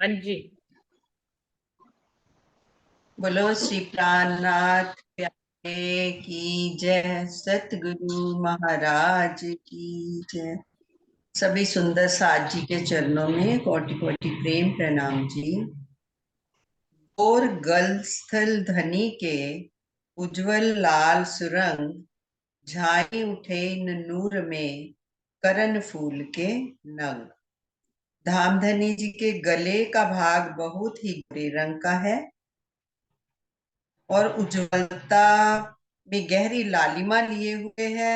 हाँ जी। बोलो श्री प्राणनाथ प्यारे की जय, सतगुरु महाराज की जय। सभी सुंदर साज जी के चरणों में कोटि कोटि प्रेम प्रणाम जी। और गल स्थल धनी के उज्जवल लाल सुरंग, झाई उठे न नूर में करण फूल के नंग। धामधनी जी के गले का भाग बहुत ही गोरे रंग का है और उज्ज्वलता में गहरी लालिमा लिए हुए है।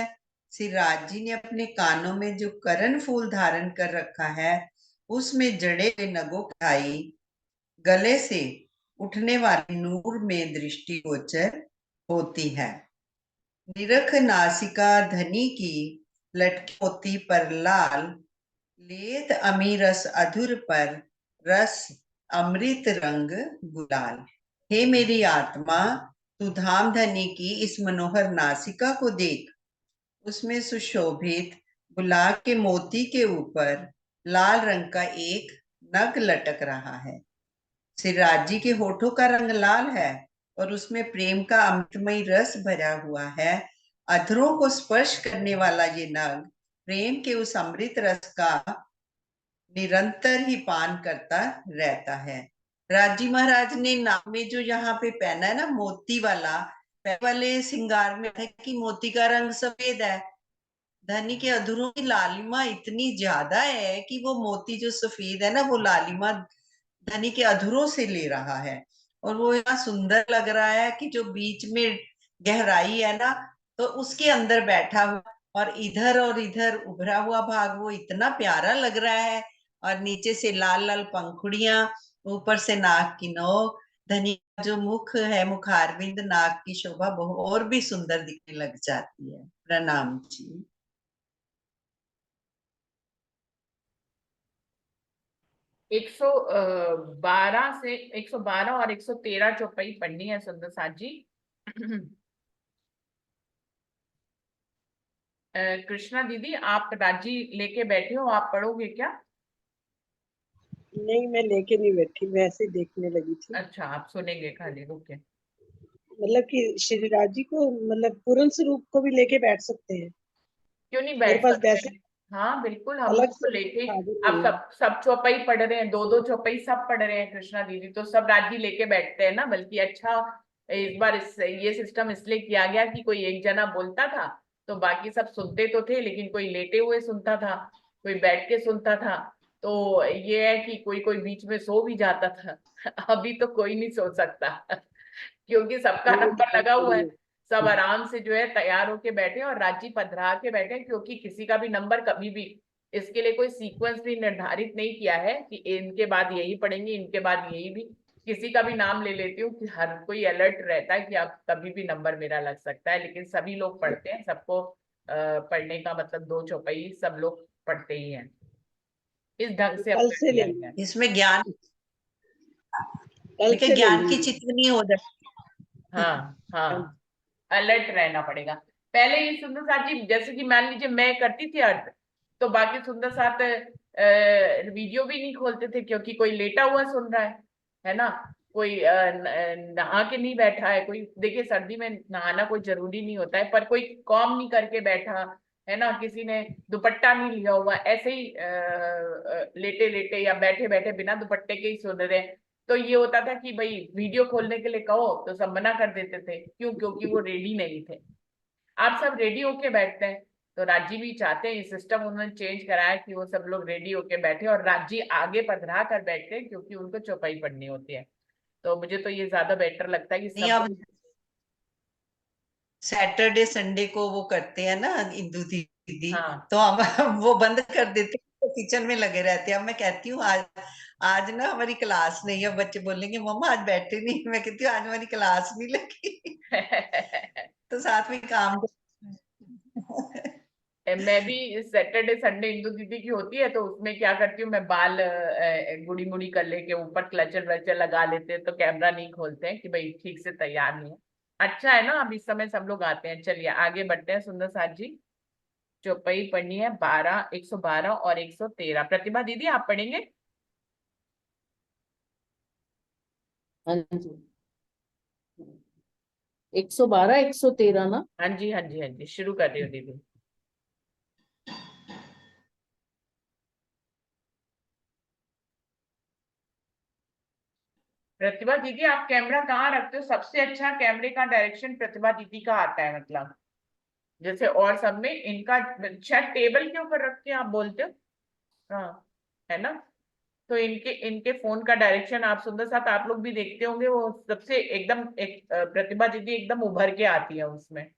श्री राज जी ने अपने कानों में जो करण फूल धारण कर रखा है, उसमें जड़े हुए नगों की खाई गले से उठने वाले नूर में दृष्टि गोचर होती है। निरख नासिका धनी की लटकी मोती पर लाल, लेत अमी रस अधुर पर रस अमृत रंग गुलाल। हे मेरी आत्मा, तू धाम धनी की इस मनोहर नासिका को देख। उसमें सुशोभित गुलाब के मोती के ऊपर लाल रंग का एक नग लटक रहा है। सिराज जी के होठों का रंग लाल है और उसमें प्रेम का अमृतमय रस भरा हुआ है। अधरों को स्पर्श करने वाला ये नग प्रेम के उस अमृत रस का निरंतर ही पान करता रहता है। राजी महाराज ने नाक में जो यहाँ पे पहना है ना मोती वाला, पहले वाले श्रृंगार में है कि मोती का रंग सफेद है। धनी के अधरों की लालिमा इतनी ज्यादा है कि वो मोती जो सफेद है ना, वो लालिमा धनी के अधरों से ले रहा है। और वो इतना सुंदर लग रहा है कि जो बीच में गहराई है ना, तो उसके अंदर बैठा हुआ और इधर उभरा हुआ भाग वो इतना प्यारा लग रहा है। और नीचे से लाल लाल पंखुड़ियां, ऊपर से नाक की नोक, धनी का जो मुख है, मुखारविंद, नाक की शोभा बहुत और भी सुंदर दिखने लग जाती है। प्रणाम जी। 112 से 112 और 113 चौपाई पढ़नी है सुंदर साथ जी। कृष्णा दीदी, आप राजी लेके बैठे हो, आप पढ़ोगे क्या? नहीं, मैं लेके नहीं बैठी, मैं ऐसे ही देखने लगी थी। अच्छा, आप सुनेंगे खाली, ओके। मतलब कि श्रीराज जी को, मतलब पूर्ण स्वरूप को भी लेके बैठ सकते हैं। क्यों नहीं मेरे बैठ पास सकते वैसे हैं? हाँ बिल्कुल, हम अलग लोग तो से लेके, साधन आप नहीं है। सब सब चौपाई पढ़ रहे हैं, दो दो चौपाई सब पढ़ रहे हैं कृष्णा दीदी, तो सब राजी लेके बैठते हैं ना। बल्कि अच्छा, इस बार ये सिस्टम इसलिए किया गया कि कोई एक जना बोलता था तो बाकी सब सुनते तो थे, लेकिन कोई लेटे हुए सुनता था, कोई बैठ के सुनता था। तो ये है कि कोई कोई बीच में सो भी जाता था। अभी तो कोई नहीं सो सकता, क्योंकि सबका ये तो नंबर बात लगा हुआ सही है। है। सब आराम से जो है तैयार होके बैठे और रांची पधरा के बैठे, क्योंकि किसी का भी नंबर कभी भी, इसके लिए कोई सीक्वेंस भी निर्धारित नहीं किया है कि इनके बाद यही पढ़ेंगे, इनके बाद यही भी। किसी का भी नाम ले लेती हूँ कि हर कोई अलर्ट रहता है कि अब कभी भी नंबर मेरा लग सकता है, लेकिन सभी लोग पढ़ते हैं। सबको पढ़ने का मतलब दो चौपाई सब लोग पढ़ते ही हैं। इस ढंग तो से अब कल कर से ले दिया गया है। लेंगे। इसमें ज्ञान, कल देखिए से ले ज्ञान की लेंगे। चितवनी हो जाए। हाँ हाँ हाँ, अलर्ट रहना पड़ेगा। पहले ये सुंदर साथ जी, जैसे कि मान लीजिए मैं करती थी अर्थ, तो बाकी सुंदर साथ वीडियो भी नहीं खोलते थे, क्योंकि कोई लेटा हुआ सुन रहा है ना। कोई नहा के नहीं बैठा है, कोई देखिए सर्दी में नहाना कोई जरूरी नहीं होता है, पर कोई काम नहीं करके बैठा है ना, किसी ने दुपट्टा नहीं लिया हुआ, ऐसे ही लेटे लेटे या बैठे बैठे बिना दुपट्टे के ही सुन रहे हैं। तो ये होता था कि भाई वीडियो खोलने के लिए कहो तो सब मना कर देते थे, क्यों? क्योंकि वो रेडी नहीं थे। आप सब रेडी होके बैठते हैं। तो राजी भी चाहते हैं, ये सिस्टम उन्होंने चेंज कराया कि वो सब लोग रेडी होके बैठे और राजी आगे पधरा कर बैठते हैं, क्योंकि उनको चौपाई पढ़नी होती है। तो मुझे तो ये ज्यादा बेटर लगता है कि नहीं, सब अब लोग। सैटरडे संडे को वो करते हैं ना इंदू दीदी, हाँ। तो हम वो बंद कर देते हैं, तो किचन में लगे रहते हैं। अब मैं कहती हूँ आज आज ना हमारी क्लास नहीं है, बच्चे बोलेंगे मम्मा आज बैठे नहीं, मैं कहती हूँ आज हमारी क्लास नहीं लगी। तो साथ में काम मैं भी सैटरडे संडे इंदू दीदी की होती है, तो उसमें क्या करती हूँ मैं, बाल गुड़ी मुड़ी कर लेके ऊपर क्लचर व्लचर लगा लेते हैं, तो कैमरा नहीं खोलते हैं कि भाई ठीक से तैयार नहीं है। अच्छा है ना, अब इस समय सब लोग आते हैं। चलिए आगे बढ़ते हैं सुंदर साथ जी। चौपाई पढ़नी है 12, 112 और 113। प्रतिभा दीदी आप पढ़ेंगे? हाँ जी, 112 113 ना। हाँ जी, हाँ जी, हाँ जी, शुरू कर रही हो दीदी। प्रतिभा दीदी, आप कैमरा कहाँ रखते हो? सबसे अच्छा कैमरे का डायरेक्शन प्रतिभा दीदी का आता है, मतलब जैसे और सब में इनका शायद टेबल के ऊपर रख के आप बोलते हो। हाँ, है ना? तो इनके इनके फोन का डायरेक्शन आप सुंदर साथ आप लोग भी देखते होंगे, वो सबसे एकदम एक प्रतिभा दीदी एकदम उभर के आती है उसमें,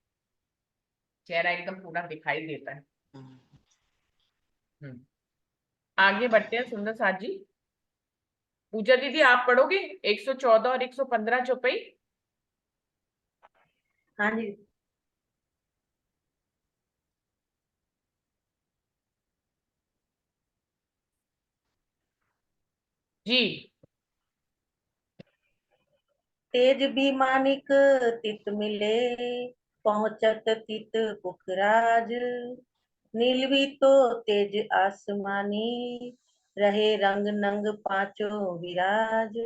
चेहरा एकदम पूरा दिखाई देता है। हम्म। आगे बढ़ते हैं सुंदर साथ जी। पूजा दीदी, आप पढ़ोगे 114 और 115 चौपाई? हाँ जी। जी। तेज भी मानिक तित मिले, पहुंचत तित पुखराज। नील भी तो तेज आसमानी, रहे रंग नंग पांचों विराज।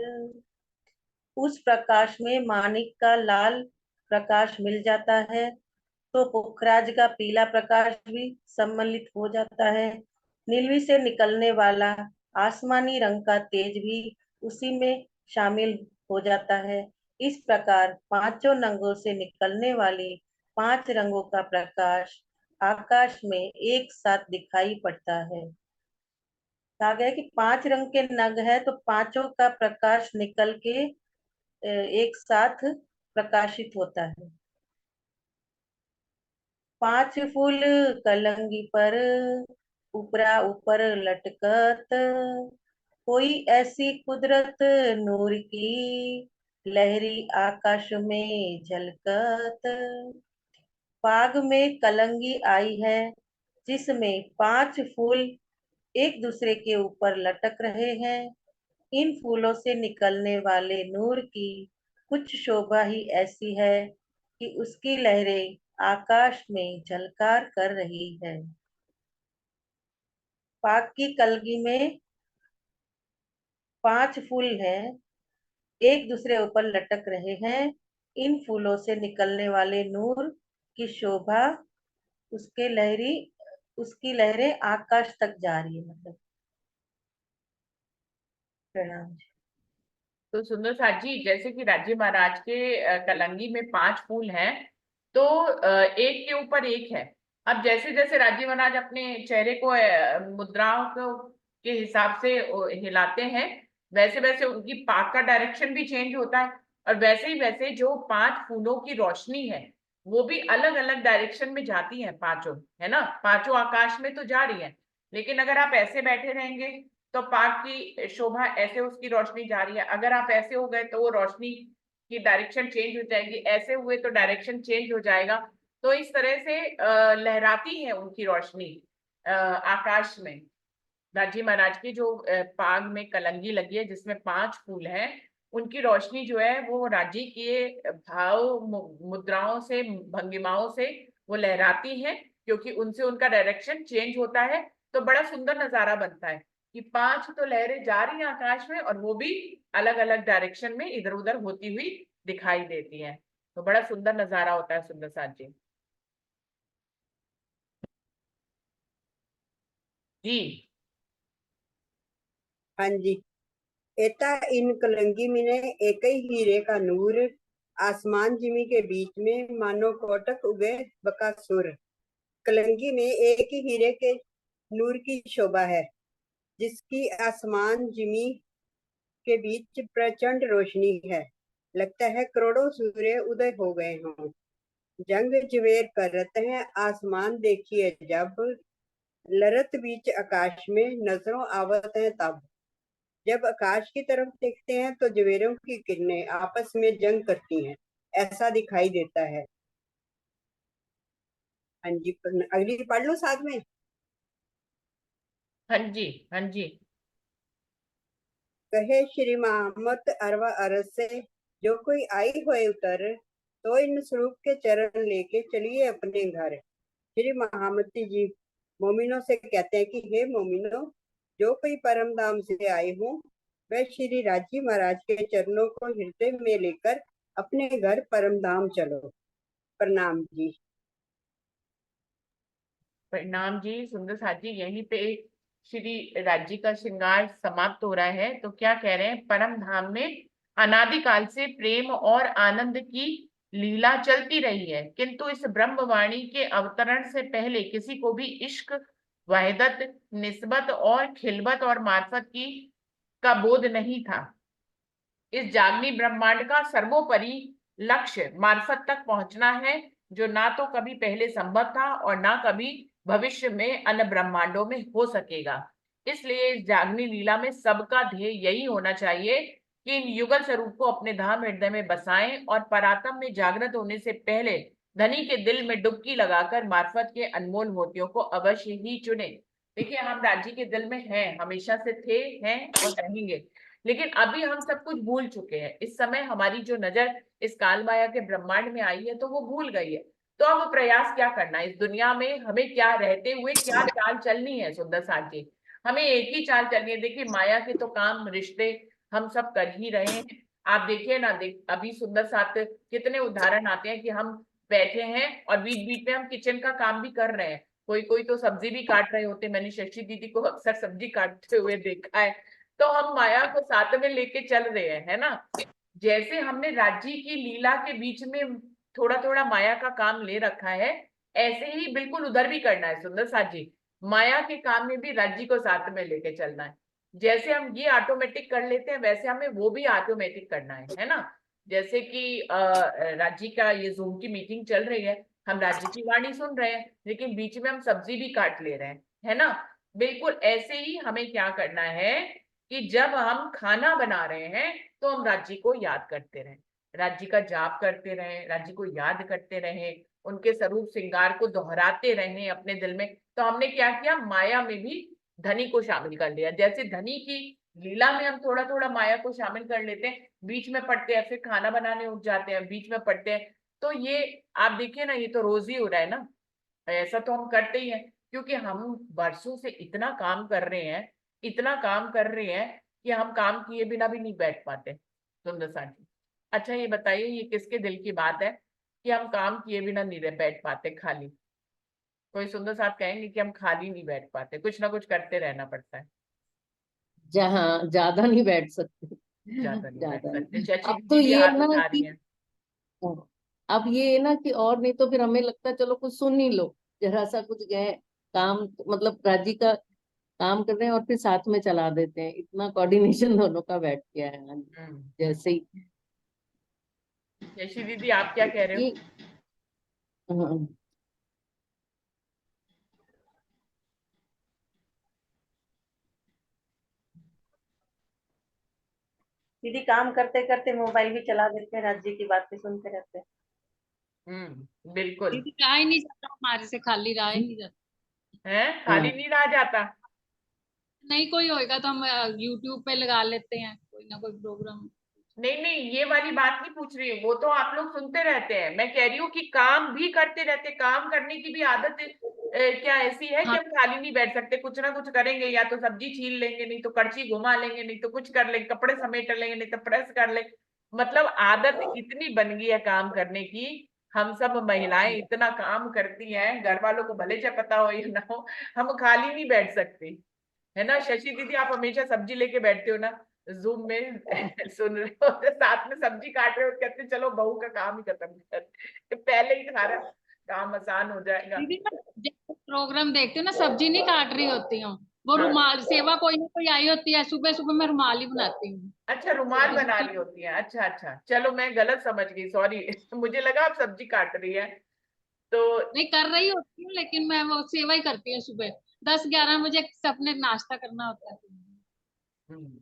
उस प्रकाश में मानिक का लाल प्रकाश मिल जाता है, तो पुखराज का पीला प्रकाश भी सम्मिलित हो जाता है। नीलवी से निकलने वाला आसमानी रंग का तेज भी उसी में शामिल हो जाता है। इस प्रकार पांचों रंगों से निकलने वाली 5 रंगों का प्रकाश आकाश में एक साथ दिखाई पड़ता है। कहा गया कि 5 रंग के नग है, तो पांचों का प्रकाश निकल के एक साथ प्रकाशित होता है। 5 फूल कलंगी पर ऊपरा ऊपर लटकत, कोई ऐसी कुदरत नूर की, लहरी आकाश में झलकत। बाग में कलंगी आई है, जिसमें 5 फूल एक दूसरे के ऊपर लटक रहे हैं। इन फूलों से निकलने वाले नूर की कुछ शोभा ही ऐसी है कि उसकी लहरें आकाश में झलकार कर रही है। पाक की कलगी में 5 फूल हैं, एक दूसरे ऊपर लटक रहे हैं। इन फूलों से निकलने वाले नूर की शोभा उसकी लहरें आकाश तक जा रही है। मतलब प्रणाम। तो सुंदर साथ जी, जैसे कि राज्य महाराज के कलंगी में 5 फूल हैं, तो एक के ऊपर एक है। अब जैसे जैसे राज्य महाराज अपने चेहरे को मुद्राओं को के हिसाब से हिलाते हैं, वैसे वैसे उनकी पाक का डायरेक्शन भी चेंज होता है। और वैसे ही वैसे जो 5 फूलों की रोशनी है, वो भी अलग अलग डायरेक्शन में जाती है पांचों, है ना? पांचों आकाश में तो जा रही है, लेकिन अगर आप ऐसे बैठे रहेंगे तो पाक की शोभा ऐसे उसकी रोशनी जा रही है। अगर आप ऐसे हो गए तो वो रोशनी की डायरेक्शन चेंज हो जाएगी, ऐसे हुए तो डायरेक्शन चेंज हो जाएगा। तो इस तरह से लहराती है उनकी रोशनी आकाश में। राजी महाराज की जो पाग में कलंगी लगी है जिसमें 5 फूल हैं, उनकी रोशनी जो है वो राजी के भाव मुद्राओं से, भंगिमाओं से वो लहराती है, क्योंकि उनसे उनका डायरेक्शन चेंज होता है। तो बड़ा सुंदर नजारा बनता है कि 5 तो लहरें जा रही हैं आकाश में, और वो भी अलग अलग डायरेक्शन में इधर उधर होती हुई दिखाई देती हैं। तो बड़ा सुंदर नजारा होता है सुंदर साथ जी। जी। हाँ जी। एता इन कलंगी में एक ही हीरे का नूर, आसमान जिमी के बीच में मानो कोटक उगे बकासुर। कलंगी में एक ही हीरे के नूर की शोभा है, जिसकी आसमान जिमी के बीच प्रचंड रोशनी है। लगता है करोड़ों सूर्य उदय हो गए हों। जंग जवेर करत हैं आसमान देखिए जब, लरत बीच आकाश में नजरों आवत है तब। जब आकाश की तरफ देखते हैं तो जवेरों की किरणें आपस में जंग करती हैं, ऐसा दिखाई देता है। हाँ जी, अगली पढ़ लो साथ में। हाँ जी, हाँ जी। कहे श्री महामत अरवा अरस से, जो कोई आई होए उतर, तो इन स्वरूप के चरण लेके चलिए अपने घर। श्री महामती जी मोमिनों से कहते हैं कि हे मोमिनो, जो कोई परम धाम से आए हो, वह श्री राजी महाराज के चरणों को हृदय में लेकर अपने घर परमधाम चलो। प्रणाम जी। प्रणाम जी। सुंदर साथ जी, यहीं पे श्री राज्य का श्रृंगार समाप्त हो रहा है। तो क्या कह रहे हैं, परम धाम में अनादिकाल से प्रेम और आनंद की लीला चलती रही है, किंतु इस ब्रह्मवाणी के अवतरण से पहले किसी को भी इश्क, वहदत, निस्बत और खिलबत और मार्फत की का बोध नहीं था। इस जागनी ब्रह्मांड का सर्वोपरि लक्ष्य मार्फत तक पहुंचना है, जो ना तो कभी पहले संभव था और ना कभी भविष्य में अन्य ब्रह्मांडों में हो सकेगा। इसलिए इस जागनी लीला में सबका ध्येय यही होना चाहिए कि इन युगल स्वरूप को अपने धाम हृदय में बसाएं और परात्म में जागृत होने से पहले धनी के दिल में डुबकी लगाकर मार्फत के अनमोल मोतियों को अवश्य ही चुने। देखिए, हम राज्य के दिल में हैं, हमेशा से थे, हैं और रहेंगे, लेकिन अभी हम सब कुछ भूल चुके हैं। इस समय हमारी जो नजर इस काल माया के ब्रह्मांड में आई है तो वो भूल गई है। तो अब प्रयास क्या करना है, इस दुनिया में हमें क्या रहते हुए क्या चाल चलनी है सुंदर साथ जी? हमें एक ही चाल चलनी है। देखिए, माया के तो काम रिश्ते हम सब कर ही रहे हैं। आप देखिए ना, अभी सुंदर साथ कितने उदाहरण आते हैं कि हम बैठे हैं और बीच बीच में हम किचन का काम भी कर रहे हैं। कोई कोई तो सब्जी भी काट रहे होते हैं। मैंने शशि दीदी को अक्सर सब्जी काटते हुए देखा है। तो हम माया को साथ में लेके चल रहे हैं, है ना? जैसे हमने राज्य की लीला के बीच में थोड़ा थोड़ा माया का काम ले रखा है, ऐसे ही बिल्कुल उधर भी करना है सुंदर साथ जी। माया के काम में भी राज्य को साथ में लेके चलना है। जैसे हम ये ऑटोमेटिक कर लेते हैं, वैसे हमें वो भी ऑटोमेटिक करना है ना? जैसे कि राज्य का ये जूम की मीटिंग चल रही है, हम राज्य की वाणी सुन रहे हैं, लेकिन बीच में हम सब्जी भी काट ले रहे हैं, है ना? बिल्कुल ऐसे ही हमें क्या करना है कि जब हम खाना बना रहे हैं तो हम राज्य को याद करते रहें, राज्य का जाप करते रहें, राज्य को याद करते रहें, उनके स्वरूप श्रृंगार को दोहराते रहें अपने दिल में। तो हमने क्या किया, माया में भी धनी को शामिल कर लिया। जैसे धनी की लीला में हम थोड़ा थोड़ा माया को शामिल कर लेते हैं, बीच में पढ़ते हैं, फिर खाना बनाने उठ जाते हैं, बीच में पढ़ते हैं। तो ये आप देखिए ना, ये तो रोज ही हो रहा है ना। ऐसा तो हम करते ही हैं, क्योंकि हम वर्षों से इतना काम कर रहे हैं, इतना काम कर रहे हैं कि हम काम किए बिना भी नहीं बैठ पाते सुंदर साथ जी। अच्छा ये बताइए, ये किसके दिल की बात है कि हम काम किए बिना नहीं बैठ पाते खाली? कोई सुंदर साथ कहेंगे कि हम खाली नहीं बैठ पाते, कुछ ना कुछ करते रहना पड़ता है। जहाँ ज्यादा नहीं बैठ सकते। ज्यादा नहीं बैठ ज्यादा सकते। नहीं। शशि अब तो दीदी भी ये है हाथ ना उठा रही कि हैं। अब ये है ना कि और नहीं तो फिर हमें लगता है चलो कुछ सुन ही लो, जरा सा कुछ गए काम, मतलब राजी का काम कर रहे हैं और फिर साथ में चला देते हैं। इतना कोऑर्डिनेशन दोनों का बैठ गया है जैसे ही। शशि दीदी आप क्या कह रहे हो? ये हाँ, दीदी काम करते करते मोबाइल भी चला देते हैं, राज्य की बातें सुनते रहते हैं। बिल्कुल। दीदी रहा ही नहीं जाता, हमारे से खाली रहा ही नहीं जाता। है, खाली नहीं रहा जाता। नहीं कोई होएगा तो हम यूट्यूब पे लगा लेते हैं कोई ना कोई प्रोग्राम। नहीं नहीं, ये वाली बात नहीं पूछ रही हूँ, वो तो आप लोग सुनते रहते हैं। मैं कह रही हूँ कि काम भी करते रहते, काम करने की भी आदत क्या ऐसी है कि हाँ हम खाली नहीं बैठ सकते? कुछ ना कुछ करेंगे, या तो सब्जी छील लेंगे, नहीं तो कड़छी घुमा लेंगे, नहीं तो कुछ कर लेंगे, कपड़े समेट लेंगे, नहीं तो प्रेस कर लेंगे। मतलब आदत इतनी बन गई है काम करने की। हम सब महिलाएं इतना काम करती हैं, घर वालों को भले चाहे पता हो या ना हो, हम खाली नहीं बैठ सकते, है ना? शशि दीदी आप हमेशा सब्जी लेके बैठते हो ना जूम में सुन रहे हो तो साथ में सब्जी काट रहे हो, कहते हैं, चलो बहू का काम ही खत्म कर, पहले ही सारा काम आसान हो जाएगा। दीदी मैं जब प्रोग्राम देखती हूँ ना, सब्जी नहीं काट रही होती हूँ, वो हाँ, रुमाल सेवा कोई ना कोई आई होती है, सुबह सुबह मैं रुमाल ही बनाती हूँ। अच्छा रुमाल सब्जी बना सुबह रही होती है। अच्छा अच्छा, चलो मैं गलत समझ गई, सॉरी मुझे लगा आप सब्जी काट रही है तो। नहीं कर रही होती हूँ, लेकिन मैं वो सेवा ही करती हूँ सुबह 10-11 बजे, सबने नाश्ता करना होता है। हम्म,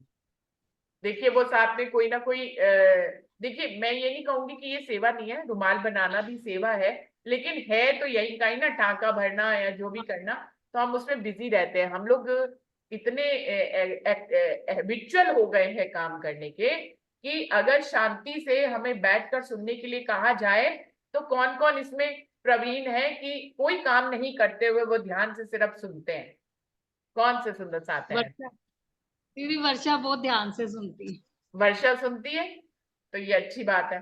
देखिए वो साथ में कोई ना कोई देखिए मैं ये नहीं कहूंगी कि ये सेवा नहीं है, रुमाल बनाना भी सेवा है, लेकिन है तो यही का ही ना, टाका भरना या जो भी करना, तो हम उसमें बिजी रहते हैं। हम लोग इतने हैबिचुअल हो गए हैं काम करने के कि अगर शांति से हमें बैठकर सुनने के लिए कहा जाए तो कौन कौन इसमें प्रवीण है कि कोई काम नहीं करते हुए वो ध्यान से सिर्फ सुनते हैं? कौन से सुंदर साथ हैं? वर्षा दीदी वर्षा बहुत ध्यान से सुनती है। वर्षा सुनती है तो ये अच्छी बात है।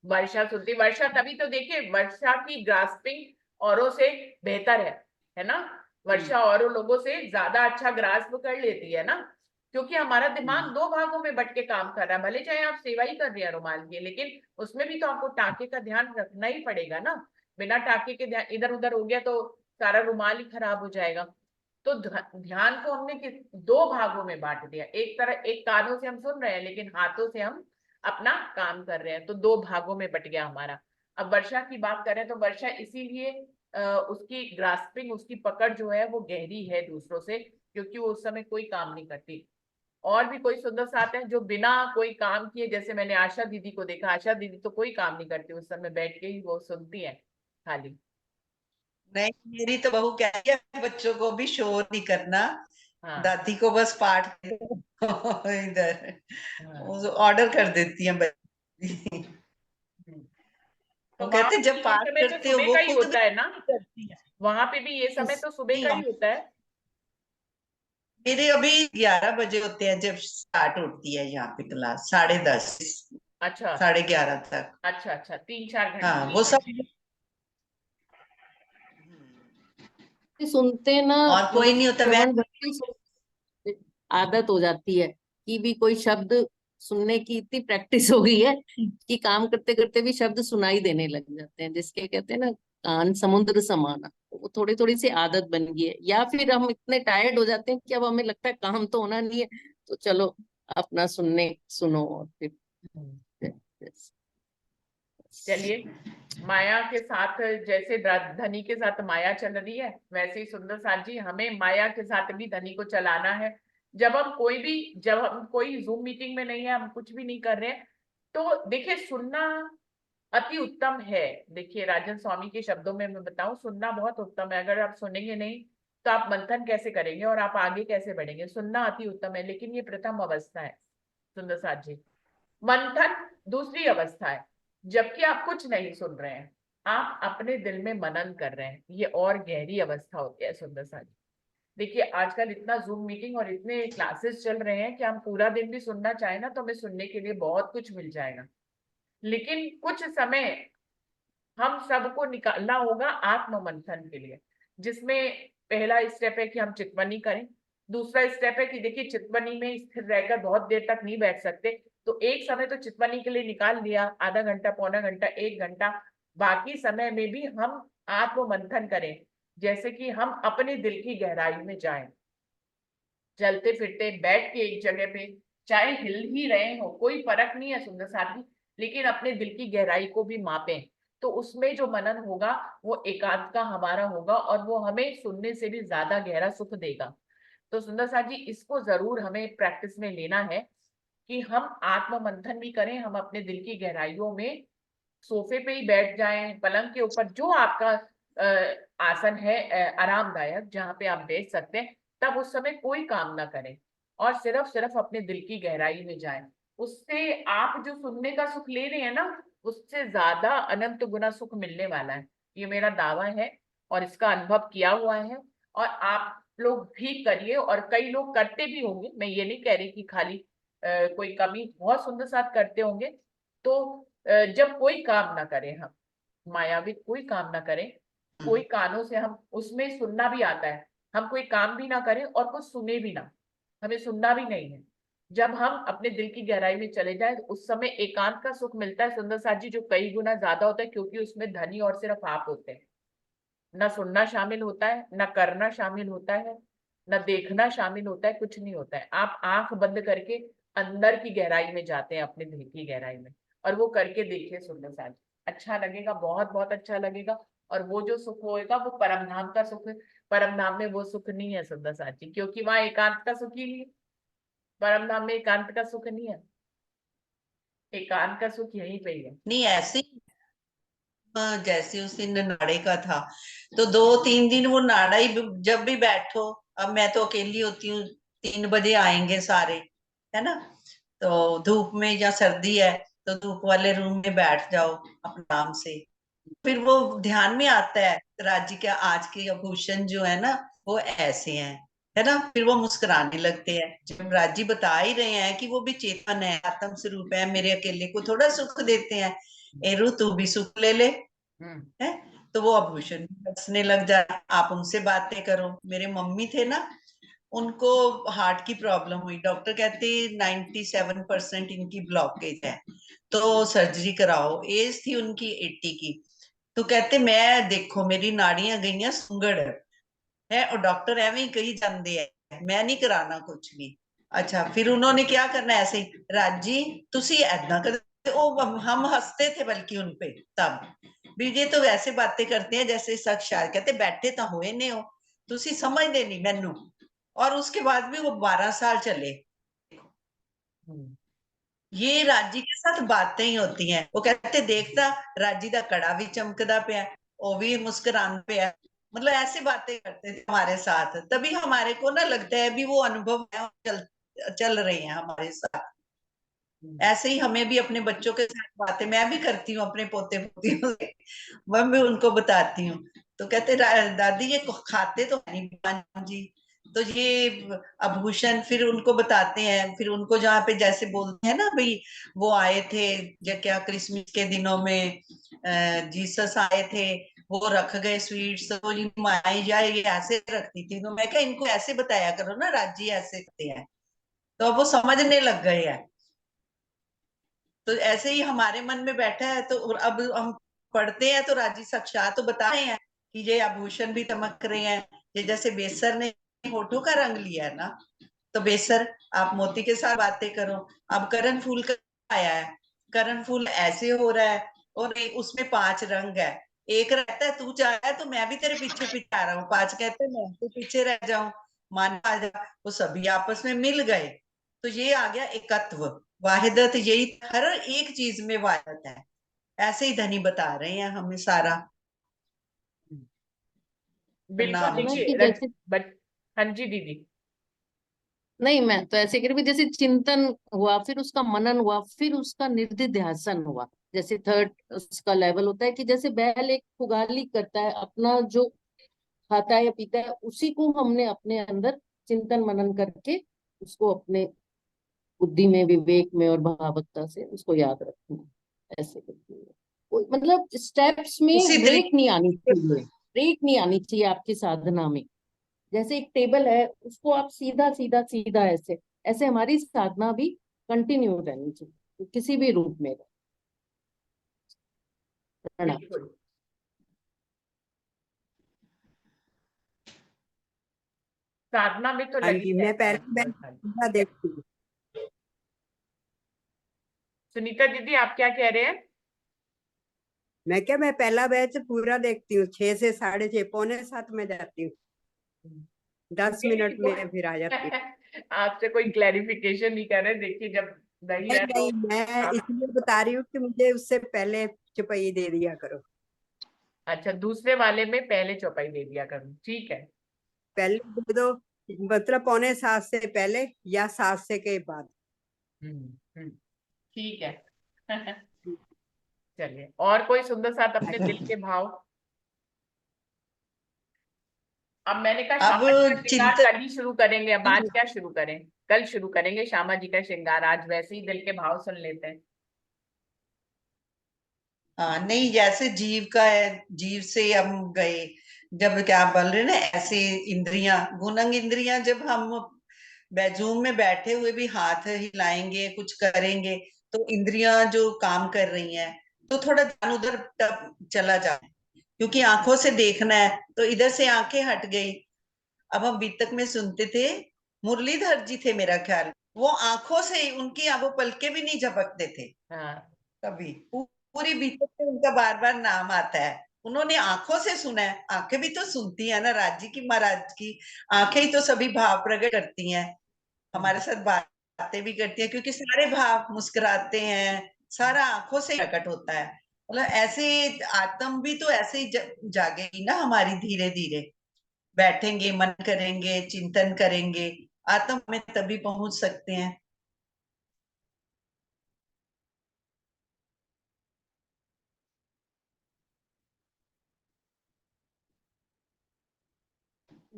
वर्षा सुनती, वर्षा तभी तो देखिए वर्षा की ग्रास्पिंग औरों से बेहतर है ना। वर्षा औरों लोगों से ज्यादा अच्छा ग्रास्प कर लेती है ना, क्योंकि हमारा दिमाग दो भागों में बट के काम कर रहा है। भले चाहे आप सेवा ही कर रहे हैं रुमाल की, लेकिन उसमें भी तो आपको टाके का ध्यान रखना ही पड़ेगा ना। बिना टाके के ध्यान इधर उधर हो गया तो सारा रुमाल ही खराब हो जाएगा। तो ध्यान को हमने दो भागों में बांट दिया। एक तरह एक कानों से हम सुन रहे हैं, लेकिन हाथों से हम अपना काम कर रहे हैं, तो दो भागों में बट गया हमारा। अब वर्षा की बात करें तो वर्षा इसीलिए उसकी ग्रास्पिंग, उसकी पकड़ जो है वो गहरी है दूसरों से, क्योंकि वो उस समय कोई काम नहीं करती। और भी कोई सुंदर साथ हैं जो बिना कोई काम किए, जैसे मैंने आशा दीदी को देखा, आशा दीदी तो कोई काम नहीं करती, उस समय बैठ के ही वो सुनती है खाली। नहीं, मेरी तो बहू कहती है बच्चों को भी शोर नहीं करना, हाँ दादी को बस पाठ इधर हाँ। ऑर्डर कर देती है बच्ची। तो वो वहां कहते पे जब भी ये पाठ समय तो करते हो सुबह वो का ही खुद होता है ना, भी करती है। वहां पे भी ये समय तो सुबह का ही होता है। मेरे अभी 11 बजे होते हैं जब स्टार्ट होती है यहाँ पे क्लास, 10:30 अच्छा 11:30 तक। अच्छा अच्छा, 3-4 घंटे हाँ वो की सब। है। सुनते ना, और कोई मतलब नहीं होता श्रवण वैसे। भक्ति से आदत हो जाती है कि भी कोई शब्द सुनने की इतनी प्रैक्टिस हो गई है कि काम करते करते भी शब्द सुनाई देने लग जाते हैं, जिसके कहते हैं ना कान समुद्र समाना। वो थोड़ी थोड़ी सी आदत बन गई है, या फिर हम इतने टायर्ड हो जाते हैं कि अब हमें लगता है काम तो होना नहीं है, तो चलो अपना सुनो और फिर चलिए, माया के साथ जैसे धनी के साथ माया चल रही है, वैसे ही सुंदर साथ जी हमें माया के साथ भी धनी को चलाना है। जब हम कोई जूम मीटिंग में नहीं है, हम कुछ भी नहीं कर रहे हैं, तो देखिए सुनना अति उत्तम है। देखिए राजन स्वामी के शब्दों में मैं बताऊं, सुनना बहुत उत्तम है। अगर आप सुनेंगे नहीं तो आप मंथन कैसे करेंगे और आप आगे कैसे बढ़ेंगे। सुनना अति उत्तम है, लेकिन ये प्रथम अवस्था है सुंदर साथ जी। मंथन दूसरी अवस्था है, जबकि आप कुछ नहीं सुन रहे हैं, आप अपने दिल में मनन कर रहे हैं, ये और गहरी अवस्था होती है सुंदर साथ जी। देखिए आजकल इतना जूम मीटिंग और इतने क्लासेस चल रहे हैं कि हम पूरा दिन भी सुनना चाहे ना तो हमें सुनने के लिए बहुत कुछ मिल जाएगा, लेकिन कुछ समय हम सबको निकालना होगा आत्म मंथन के लिए, जिसमें पहला स्टेप है कि हम चितवनी करें। दूसरा स्टेप है कि देखिए चितवनी में स्थिर रहकर बहुत देर तक नहीं बैठ सकते, तो एक समय तो चितवनी के लिए निकाल लिया, आधा घंटा, पौना घंटा, 1 घंटा। बाकी समय में भी हम आत्म मंथन करें, जैसे कि हम अपने दिल की गहराई में जाएं, चलते फिरते बैठ के एक जगह पे, चाहे हिल ही रहे हो कोई फर्क नहीं है सुंदर साथी, लेकिन अपने दिल की गहराई को भी मापें। तो उसमें जो मनन होगा वो एकांत का हमारा होगा, और वो हमें सुनने से भी ज्यादा गहरा सुख देगा। तो सुंदर साथ जी इसको जरूर हमें प्रैक्टिस में लेना है कि हम आत्म मंथन भी करें, हम अपने दिल की गहराइयों में सोफे पे ही बैठ जाएं, पलंग के ऊपर, जो आपका आसन है आरामदायक, जहां पे आप बैठ सकते हैं, तब उस समय कोई काम ना करें और सिर्फ सिर्फ अपने दिल की गहराई में जाएं। उससे आप जो सुनने का सुख ले रहे हैं ना, उससे ज्यादा अनंत गुना सुख मिलने वाला है, ये मेरा दावा है और इसका अनुभव किया हुआ है। और आप लोग भी करिए, और कई लोग करते भी होंगे, मैं ये नहीं कह रही कि खाली कोई कमी, बहुत सुंदर साथ करते होंगे। तो जब कोई काम ना करें हम, मायावी कोई काम ना करें, कोई कानों से हम उसमें सुनना भी आता है, हम कोई काम भी ना करें और कुछ सुने भी ना, हमें सुनना भी नहीं है। जब हम अपने दिल की गहराई में चले जाए तो उस समय एकांत का सुख मिलता है सुंदर साथ जी, जो कई गुना ज्यादा होता है, क्योंकि उसमें धनी और सिर्फ आप होते हैं। ना सुनना शामिल होता है, ना करना शामिल होता है, ना देखना शामिल होता है, कुछ नहीं होता है। आप आंख बंद करके अंदर की गहराई में जाते हैं, अपने दिल की गहराई में, और वो करके देखिए सुंदर साथ, अच्छा लगेगा, बहुत बहुत अच्छा लगेगा। और वो जो सुख होएगा वो परम धाम का सुख है। परम धाम में वो सुख नहीं है सुंदर साथ जी, क्योंकि वहां एकांत का सुख ही नहीं है। परम धाम में एकांत का सुख नहीं है, एकांत का सुख यहीं पे ही है। नहीं ऐसे जैसे उस दिन नाड़े का था, तो 2-3 दिन वो नाड़ा ही, जब भी बैठो, अब मैं तो अकेली होती हूँ, 3 बजे आएंगे सारे, है ना, तो धूप में या सर्दी है तो धूप वाले रूम में बैठ जाओ अपने आराम से। फिर वो ध्यान में आता है राजी के आज के आभूषण जो है ना वो ऐसे हैं, है ना। फिर वो मुस्कुराने लगते हैं जब राजी बता ही रहे हैं कि वो भी चेतन है, आत्म स्वरूप है, मेरे अकेले को थोड़ा सुख देते हैं, एरू तू भी सुख ले ले, हम्म है। तो वो आभूषण भी हंसने लग जाए, आप उनसे बातें करो। मेरे मम्मी थे ना, उनको हार्ट की प्रॉब्लम हुई, डॉक्टर कहते 97% इनकी ब्लॉकेज है, तो सर्जरी कराओ। एज थी उनकी 80 की। तो कहते मैं देखो मेरी नाड़ियां गईयां सुंगड़ है, और डॉक्टर एवं ही कही जाते हैं, मैं नहीं कराना कुछ भी। अच्छा, फिर उन्होंने क्या करना, ऐसे ही राजी तुसी ऐदा कर, हम हंसते थे बल्कि उनपे तब भी, ये तो वैसे बातें करते हैं जैसे सच शायद, कहते बैठे तो हुए ने हो, तुसी समझदे नहीं मैनू। और उसके बाद भी वो 12 साल चले। हम्म ये राजी के साथ बातें ही होती हैं। वो कहते देखता राजी दा कड़ा भी चमकदा पिया, वो भी मुस्कुरान पिया, मतलब ऐसे बातें करते थे हमारे साथ। तभी हमारे को ना लगता है भी वो अनुभव है, चल चल रहे हैं हमारे साथ। ऐसे ही हमें भी अपने बच्चों के साथ बातें मैं भी करती हूँ, अपने पोते पोतियों से मैं भी उनको बताती हूँ। तो कहते दादी ये खाते तो है नहीं भगवान जी, तो ये आभूषण फिर उनको बताते हैं। फिर उनको जहाँ पे जैसे बोलते हैं ना भाई, वो आए थे क्या क्रिसमस के दिनों में, जीसस आए थे, वो रख गए स्वीट्स, तो ये माई जाए ये ऐसे रखती थी। तो मैं क्या इनको ऐसे बताया करो ना, राजी ऐसे करते हैं, तो अब वो समझने लग गए हैं। तो ऐसे ही हमारे मन में बैठा है, तो अब हम पढ़ते हैं तो राजी साक्षात तो बता रहे हैं कि ये आभूषण भी चमक रहे हैं। ये जैसे बेसर ने होठों का रंग लिया है ना, तो बेसर आप मोती के साथ बातें करो। अब करण फूल का आया है, करण फूल ऐसे हो रहा है, और उसमें 5 रंग है। एक रहता है तू चाह है तो मैं भी तेरे पीछे पीछे आ रहा हूँ, 5 कहते हैं मैं तो पीछे रह जाऊं, मान आ जा। वो सभी आपस में मिल गए, तो ये आ गया एकत्व, वाहिदत। यही हर एक चीज में वाहिदत है। ऐसे ही धनी बता रहे हैं हमें सारा। बिल्कुल प्रणाम है ना जी। देखिए कि जैसे, बट हाँ जी दीदी। नहीं मैं तो ऐसे कह रही हूँ, जैसे चिंतन हुआ, फिर उसका मनन हुआ, फिर उसका निर्धिध्यासन हुआ। जैसे थर्ड उसका लेवल होता है कि जैसे बैल एक पुगाली करता है, अपना जो खाता है या पीता है उसी को हमने अपने अंदर चिंतन मनन करके उसको अपने बुद्धि में, विवेक में और भावुकता से उसको याद रखना। ऐसे करके मतलब स्टेप्स उसी में ब्रेक नहीं आनी तरीके चाहिए, ब्रेक नहीं आनी चाहिए आपकी साधना में। जैसे एक टेबल है, उसको आप सीधा सीधा सीधा ऐसे ऐसे हमारी साधना भी कंटिन्यू रहनी चाहिए, किसी भी रूप में रहे। प्रणाम। बिल्कुल साधना में तो हाँ लगे जी, मैं रहना है पहले मैं सुबह साल। पूरा देखती हूँ। सुनीता दीदी आप क्या कह रहे हैं? मैं क्या, मैं पहला बैच पूरा देखती हूँ, 6 से 6:30, 6:45 में जाती हूँ, 10 मिनट नहीं, में फिर आ जाती हूँ। आपसे कोई क्लैरिफिकेशन नहीं कर रहे। देखिए जब नहीं नहीं है तो नहीं, मैं आप, इसलिए बता रही हूँ कि मुझे उससे पहले चुपई दे दिया करो। अच्छा दूसरे वाले में पहले चौपाई दे दिया करूँ, ठीक है। पहले दे दो, मतलब 6:45 से पहले या 7 से के बाद। हम्म, ठीक है। चलिए, और कोई सुंदर साथ अपने दिल के भाव। अब मैंने कहा अब श्यामा जी का श्रृंगार चिंतन, कल ही शुरू करेंगे, अब आज क्या शुरू करें? कल शुरू करेंगे श्यामा जी का श्रृंगार, आज वैसे ही दिल के भाव सुन लेते हैं। हाँ नहीं, जैसे जीव का है, जीव से हम गए, जब क्या बोल रहे ना, ऐसे इंद्रियां, गुणंग इंद्रियां, जब हम बेजूम में बैठे हुए भी हाथ हिलाएंगे कुछ करेंगे, तो इंद्रियां जो काम कर रही हैं, तो थोड़ा ध्यान उधर चला जाए, क्योंकि आंखों से देखना है तो इधर से आंखें हट गई। अब हम बीतक में सुनते थे, मुरलीधर जी थे मेरा ख्याल, वो आंखों से ही उनकी अब वो पलके भी नहीं झपकते थे हाँ कभी। पूरी बीतक में उनका बार बार नाम आता है। उन्होंने आंखों से सुना है, आंखें भी तो सुनती है ना, राज जी की, महाराज की आंखें ही तो सभी भाव प्रकट करती हैं, हमारे साथ बातें भी करती हैं, क्योंकि सारे भाव, मुस्कुराते हैं, सारा आंखों से प्रकट होता है। मतलब ऐसे आत्म भी तो ऐसे ही जागेगी ना हमारी, धीरे धीरे बैठेंगे, मन करेंगे, चिंतन करेंगे, आत्म में तभी पहुंच सकते हैं।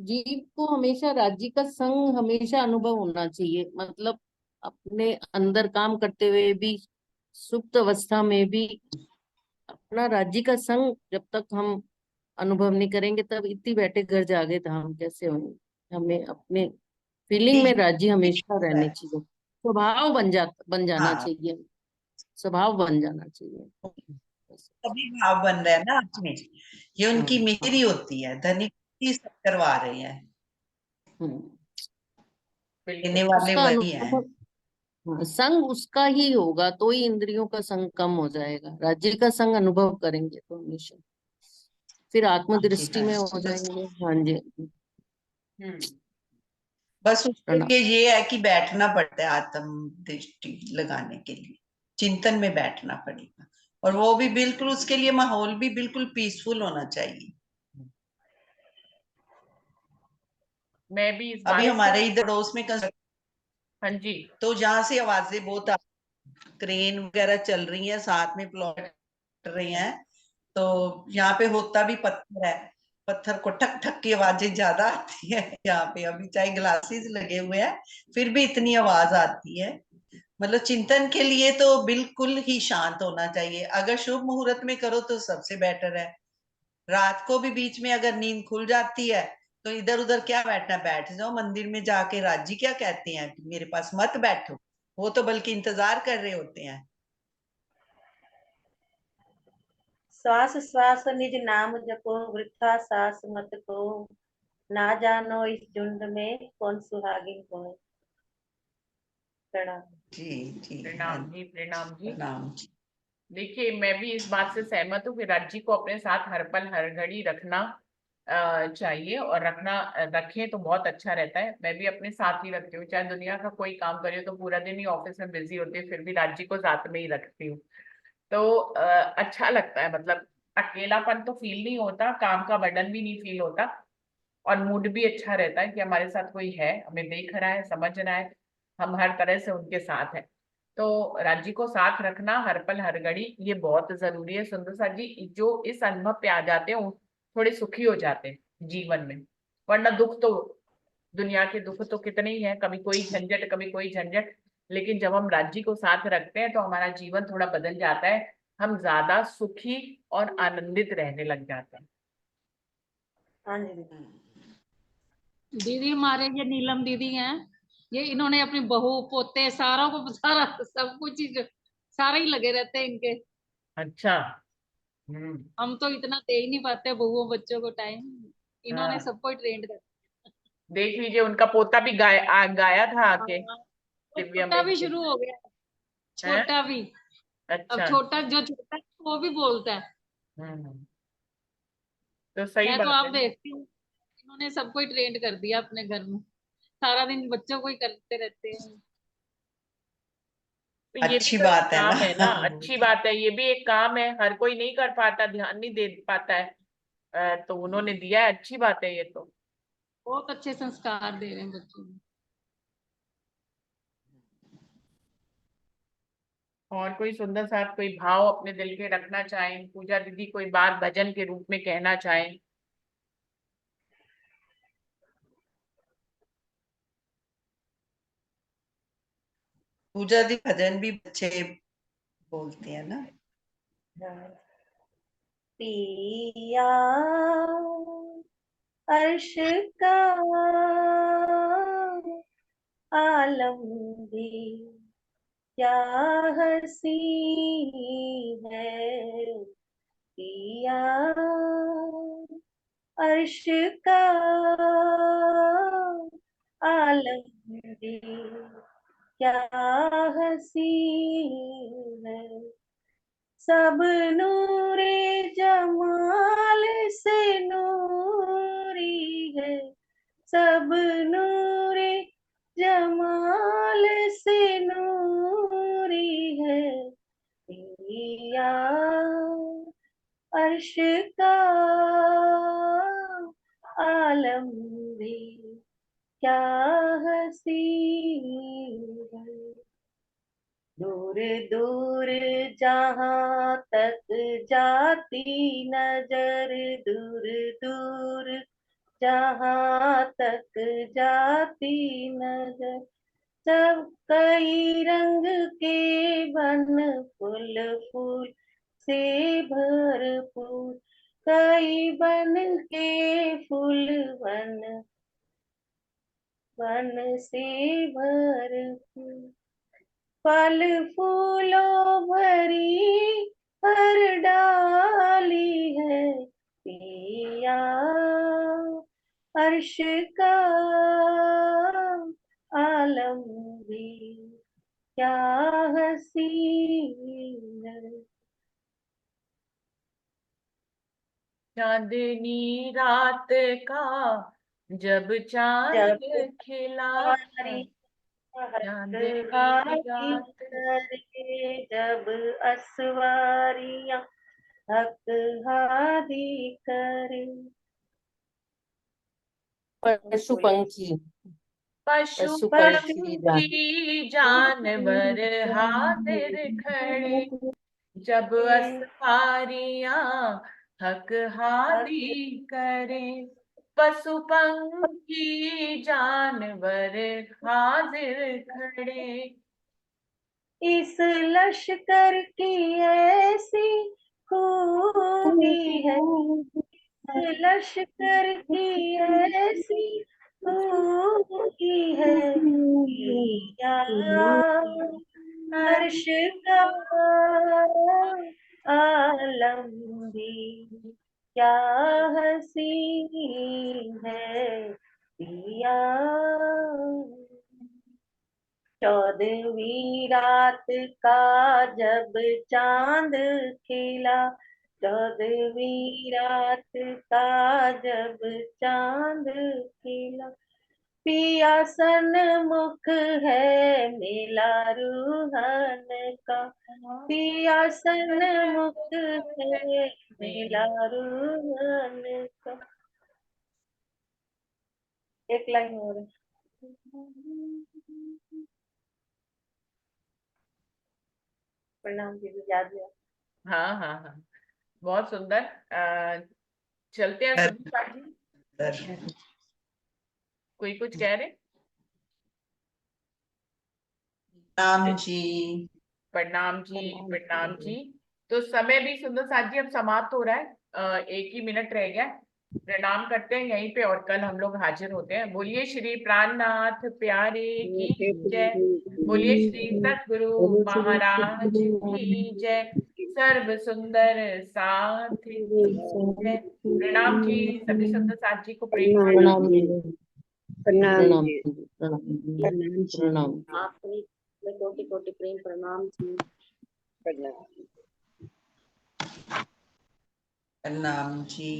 जीव को हमेशा राज्य का संग हमेशा अनुभव होना चाहिए, मतलब अपने अंदर काम करते हुए भी, सुप्त अवस्था में भी अपना राज्य का संग जब तक हम अनुभव नहीं करेंगे, तब इतनी बैठे घर जागे धाम कैसे होंगे। हमें अपने फीलिंग में राज्य हमेशा रहने चाहिए, स्वभाव बन जाना हाँ, चाहिए, स्वभाव बन जाना चाहिए बस। तभी भाव बन रहा है ना अपने। ये उनकी हाँ मिहरी हाँ। होती है, धनिक ही सब करवा रहे हैं, हम्म। देने बिल्कुल। वाले उसका वही हैं। अनुभव, हाँ, संग उसका ही होगा तो ही इंद्रियों का संग कम हो जाएगा। राज्य का संग अनुभव करेंगे तो हमेशा फिर हाँ जी, आत्मदृष्टि हाँ में जी, हो तो जाएंगे। हाँ जी। हम्म। बस उसके प्रणाम। लिए ये है कि बैठना पड़ता है, आत्म दृष्टि लगाने के लिए चिंतन में बैठना पड़ेगा, और वो भी बिल्कुल उसके लिए माहौल भी बिल्कुल पीसफुल होना चाहिए। मैं भी इस अभी बात से, हमारे इधर पड़ोस में हाँ जी, तो जहां से आवाजें बहुत क्रेन वगैरह चल रही हैं, साथ में प्लॉट रही हैं, तो यहाँ पे होता भी पत्थर है, पत्थर को ठक ठक की आवाजें ज्यादा आती है यहाँ पे। अभी चाहे ग्लासेस लगे हुए हैं फिर भी इतनी आवाज आती है। मतलब चिंतन के लिए तो बिल्कुल ही शांत होना चाहिए। अगर शुभ मुहूर्त में करो तो सबसे बेटर है। रात को भी बीच में अगर नींद खुल जाती है तो इधर उधर क्या बैठना, बैठ जाओ मंदिर में जाके। राजी क्या कहते हैं कि मेरे पास मत बैठो, वो तो बल्कि इंतजार कर रहे होते हैं। श्वास श्वास निज नाम जपो, वृथा सास मत को, ना जानो इस झुंड में कौन सुहागिन हो। प्रणाम। जी जी, हाँ, प्रणाम जी, प्रणाम जी। प्रणाम जी। देखिए, मैं भी इस बात से सहमत हूँ कि राज्य को अपने साथ हर पल हर घड़ी रखना चाहिए, और रखें तो बहुत अच्छा रहता है। मैं भी अपने साथ ही रखती हूँ, चाहे दुनिया का कोई काम करी हो, तो पूरा दिन ही ऑफिस में बिजी होती है, फिर भी राज्य को साथ में ही रखती हूँ। तो अच्छा लगता है, मतलब अकेलापन तो फील नहीं होता, काम का बर्डन भी नहीं फील होता, और मूड भी अच्छा रहता है कि हमारे साथ कोई है, हमें देख रहा है, समझ रहा है, हम हर तरह से उनके साथ हैं। तो राज्य को साथ रखना हर पल हर घड़ी ये बहुत जरूरी है। सुंदर सा जी जो इस अनुभव पे आ जाते हैं वो थोड़े सुखी हो जाते हैं जीवन में, वरना दुख तो, दुनिया के दुख तो कितने ही हैं, कभी कोई झंझट कभी कोई झंझट। लेकिन जब हम राज्य को साथ रखते हैं तो हमारा जीवन थोड़ा बदल जाता है, हम ज्यादा सुखी और आनंदित रहने लग जाते हैं। हाँ जी। दीदी हमारे ये नीलम दीदी हैं, ये इन्होंने अपनी बहू पोते सारों को सारा सब कुछ ही सारे ही लगे रहते हैं इनके। अच्छा। हम्म। हम तो इतना दे ही नहीं पाते बहुओं बच्चों को टाइम, इन्होंने हाँ, सबको ट्रेंड कर। देख लीजिए, उनका पोता भी गाया था आके हाँ, और दिव्या छोटा में भी के। शुरू हो गया, हैं? छोटा भी। अब अच्छा। छोटा जो छोटा है वो भी बोलता है। हम्म। तो सही मैं तो बात आप है ना। देखती हूँ, इन्होंने सबको ही ट्रेंड कर दिया अपने घर में, सारा दिन बच्चों को ही करते रहते हैं। तो ये भी अच्छी तो एक बात है ना। काम है ना, अच्छी बात है, ये भी एक काम है, हर कोई नहीं कर पाता, ध्यान नहीं दे पाता है। तो उन्होंने दिया है, अच्छी बात है ये तो। बहुत अच्छे संस्कार दे रहे हैं बच्चों को। और कोई सुंदर साथ कोई भाव अपने दिल के रखना चाहें, पूजा दीदी कोई बात भजन के रूप में कहना चाहें? पूजा दी भजन भी बच्चे बोलते हैं ना। पिया अर्श का आलम भी क्या हंसी है, पिया अर्श का आलम भी क्या हंसी है, सब नूरे जमाल से नूरी है, सब नूरे जमाल से नूरी है, पिया अर्श का आलम भी क्या हंसी है, दूर दूर जहाँ तक जाती नजर, दूर दूर जहाँ तक जाती नजर, सब कई रंग के बन फूल फूल से भरपूर, कई बन के फूल बन से भरपूर, फल फूलों भरी हर डाली है पिया, अर्श का आलम भी क्या हसीन है। चांदनी रात का जब चांद जब खिला, हमारी चांदनी हाथी रात। करे, जब असवारियां हक हादी करे, पशु पंखी पशु पशु पंखी पंखी जानवर हाजिर खड़े, जब असवारियां हक हादी करे, पशु पंखी जानवर हाजिर खड़े। इस लश्कर की ऐसी खूबी है, इस लश्कर की ऐसी खूबी है, पिया अर्श का आलम भी क्या हसीन है पिया। 14वीं रात का जब चांद खिला, 14वीं रात का जब चांद खिला, पिया सन्मुख है मेला रूहन का, पिया सन्मुख है मेला रूहन का। एक लाइन और है। प्रणाम जी, याद है। हाँ हाँ हाँ, बहुत सुंदर। चलते हैं सुनीता जी, कोई कुछ कह रहे? राम जी। प्रणाम जी, प्रणाम जी। तो समय भी सुंदर साथ जी अब समाप्त हो रहा है, 1 ही मिनट रह गया। प्रणाम करते हैं यहीं पे, और कल हम लोग हाजिर होते हैं। बोलिए श्री प्राणनाथ प्यारे की जय, बोलिए श्री सतगुरु महाराज की जय, सर्व सुंदर साथ की जय। प्रणाम जी, सभी सुंदर साथ जी को प्रेम से प्रणाम जी, प्रणाम प्रणाम जी। जी, प्रणाम जी, प्रणाम जी। प्रणाम। आपने कोटि कोटि प्रेम प्रणाम जी। प्रणाम। प्रणाम जी।